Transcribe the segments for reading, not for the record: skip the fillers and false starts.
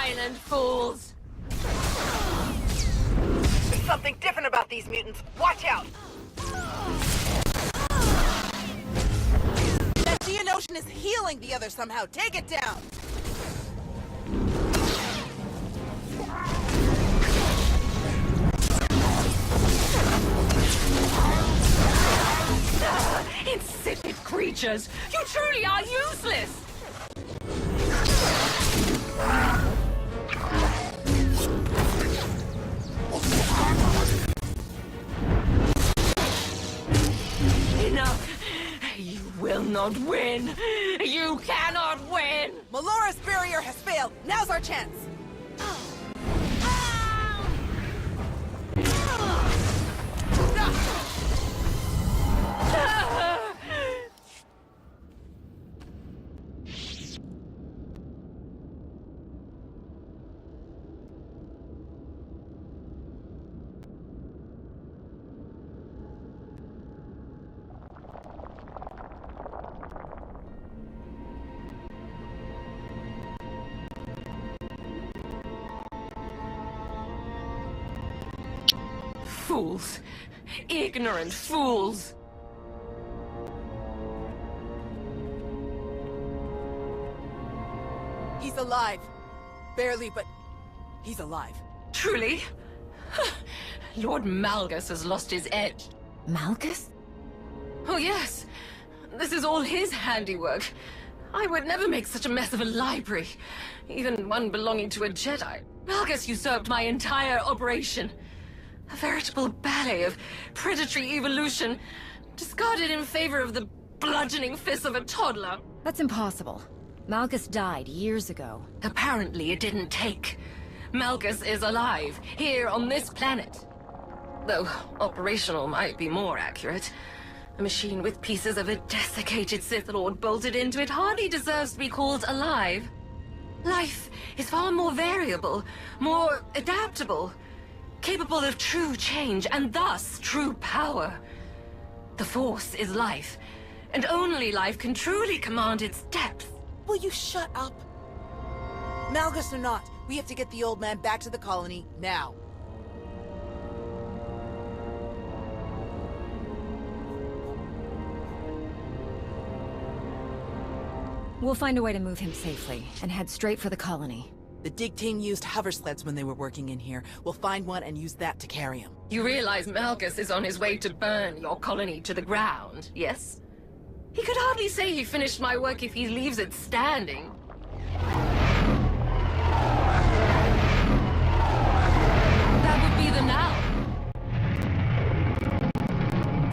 silent fools! There's something different about these mutants. Watch out! That Geonosian is healing the other somehow. Take it down! Insipid creatures! You truly are useless! Enough! You will not win! You cannot win! Melora's barrier has failed. Now's our chance. Fools! Ignorant fools! He's alive. Barely, but he's alive. Truly? Lord Malgus has lost his edge. Malgus? Oh yes, this is all his handiwork. I would never make such a mess of a library, even one belonging to a Jedi. Malgus usurped my entire operation. A veritable ballet of predatory evolution, discarded in favor of the bludgeoning fists of a toddler. That's impossible. Malgus died years ago. Apparently it didn't take. Malgus is alive, here on this planet. Though operational might be more accurate. A machine with pieces of a desiccated Sith Lord bolted into it hardly deserves to be called alive. Life is far more variable, more adaptable, capable of true change, and thus true power. The Force is life, and only life can truly command its depth. Will you shut up? Malgus or not, we have to get the old man back to the colony, now. We'll find a way to move him safely, and head straight for the colony. The dig team used hover sleds when they were working in here. We'll find one and use that to carry him. You realize Malgus is on his way to burn your colony to the ground, yes? He could hardly say he finished my work if he leaves it standing. That would be the now.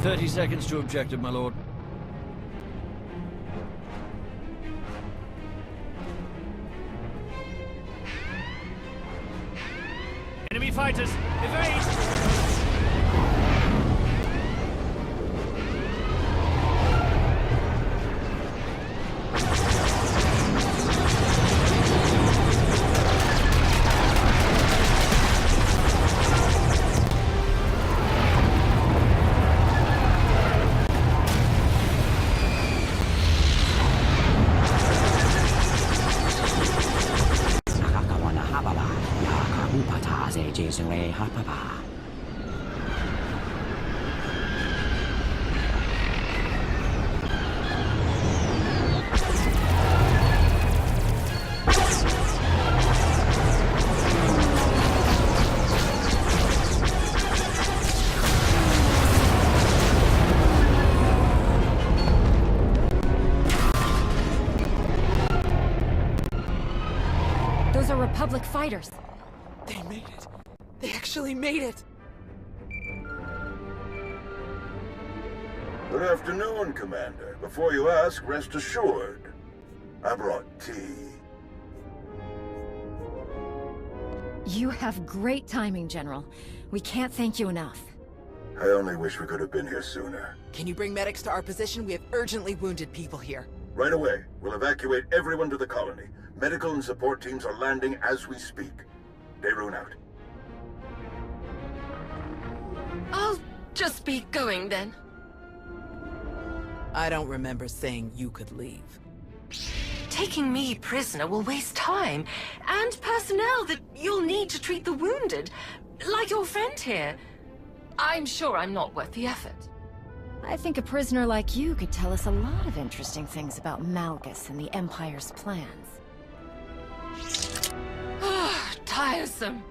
30 seconds to objective, my lord. Enemy fighters, evade! Those are Republic fighters. They made it. They actually made it. Good afternoon, Commander. Before you ask, rest assured. I brought tea. You have great timing, General. We can't thank you enough. I only wish we could have been here sooner. Can you bring medics to our position? We have urgently wounded people here. Right away. We'll evacuate everyone to the colony. Medical and support teams are landing as we speak. Dayrun out. I'll just be going then. I don't remember saying you could leave. Taking me prisoner will waste time, and personnel that you'll need to treat the wounded, like your friend here. I'm sure I'm not worth the effort. I think a prisoner like you could tell us a lot of interesting things about Malgus and the Empire's plans. Tiresome.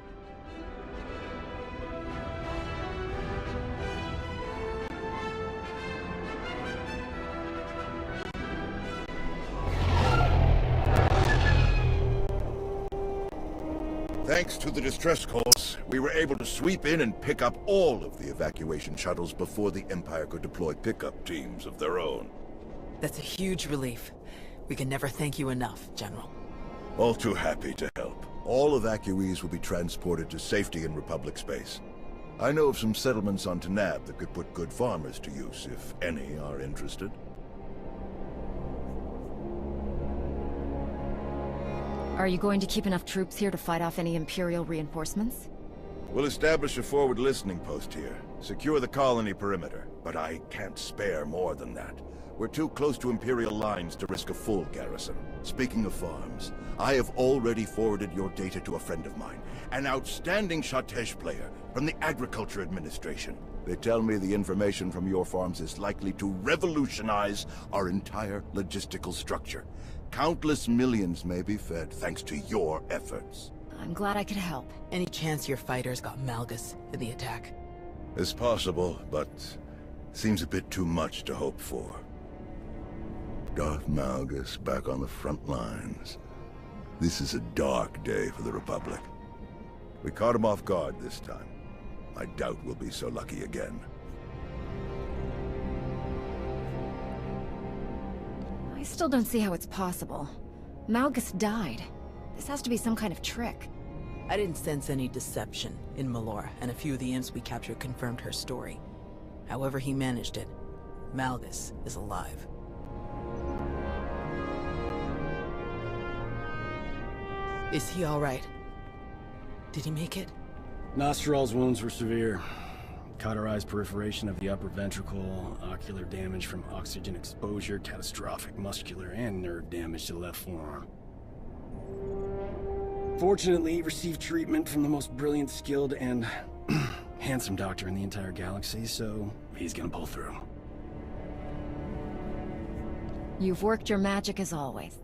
Thanks to the distress calls, we were able to sweep in and pick up all of the evacuation shuttles before the Empire could deploy pickup teams of their own. That's a huge relief. We can never thank you enough, General. All too happy to help. All evacuees will be transported to safety in Republic space. I know of some settlements on Tanab that could put good farmers to use, if any are interested. Are you going to keep enough troops here to fight off any Imperial reinforcements? We'll establish a forward listening post here. Secure the colony perimeter, but I can't spare more than that. We're too close to Imperial lines to risk a full garrison. Speaking of farms, I have already forwarded your data to a friend of mine, an outstanding Shatej player from the Agriculture Administration. They tell me the information from your farms is likely to revolutionize our entire logistical structure. Countless millions may be fed thanks to your efforts. I'm glad I could help. Any chance your fighters got Malgus in the attack? It's possible, but seems a bit too much to hope for. Darth Malgus back on the front lines. This is a dark day for the Republic. We caught him off guard this time. I doubt we'll be so lucky again. I still don't see how it's possible. Malgus died. This has to be some kind of trick. I didn't sense any deception in Malora, and a few of the imps we captured confirmed her story. However he managed it, Malgus is alive. Is he all right? Did he make it? Nostral's wounds were severe. Cauterized perforation of the upper ventricle, ocular damage from oxygen exposure, catastrophic muscular and nerve damage to the left forearm. Fortunately, he received treatment from the most brilliant, skilled, and handsome doctor in the entire galaxy, so he's gonna pull through. You've worked your magic as always.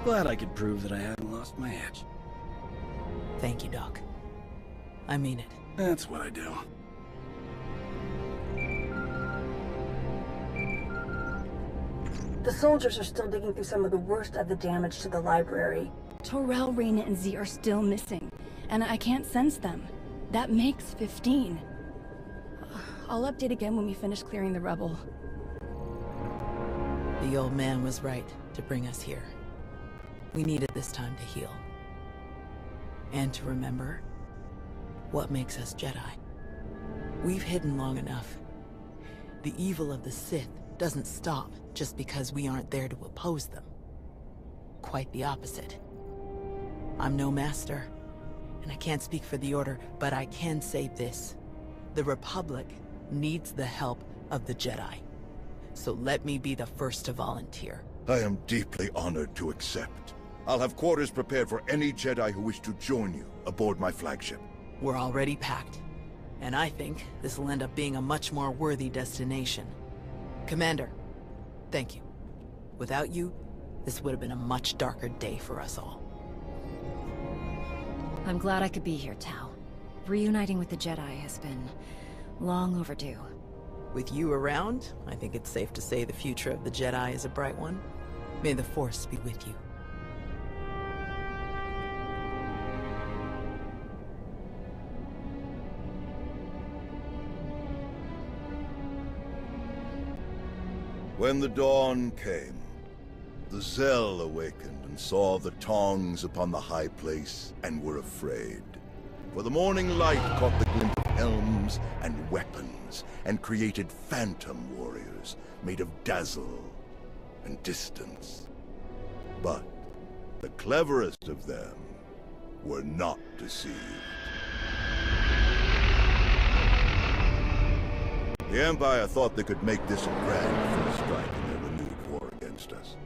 Glad I could prove that I hadn't lost my edge. Thank you, Doc. I mean it. That's what I do. The soldiers are still digging through some of the worst of the damage to the library. Torel, Reyna, and Z are still missing, and I can't sense them. That makes 15. I'll update again when we finish clearing the rubble. The old man was right to bring us here. We needed this time to heal. And to remember what makes us Jedi. We've hidden long enough. The evil of the Sith doesn't stop just because we aren't there to oppose them. Quite the opposite. I'm no master, and I can't speak for the Order, but I can say this. The Republic needs the help of the Jedi. So let me be the first to volunteer. I am deeply honored to accept. I'll have quarters prepared for any Jedi who wish to join you aboard my flagship. We're already packed, and I think this will end up being a much more worthy destination. Commander, thank you. Without you, this would have been a much darker day for us all. I'm glad I could be here, Tau. Reuniting with the Jedi has been long overdue. With you around, I think it's safe to say the future of the Jedi is a bright one. May the Force be with you. When the dawn came, the Zell awakened and saw the tongs upon the high place and were afraid. For the morning light caught the glint of helms and weapons and created phantom warriors made of dazzle and distance. But the cleverest of them were not deceived. The Empire thought they could make this a grand first strike in their renewed war against us.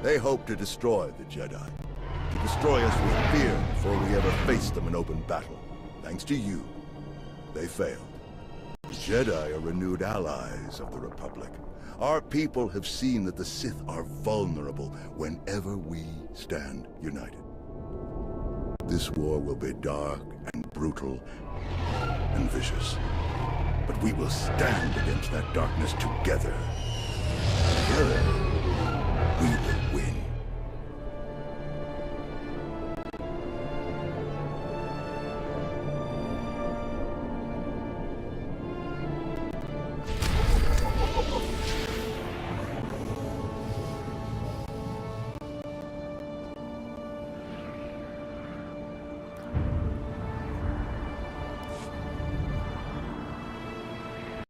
They hope to destroy the Jedi. To destroy us with fear before we ever face them in open battle. Thanks to you, they failed. The Jedi are renewed allies of the Republic. Our people have seen that the Sith are vulnerable whenever we stand united. This war will be dark and brutal and vicious. But we will stand against that darkness together. Together, we will win.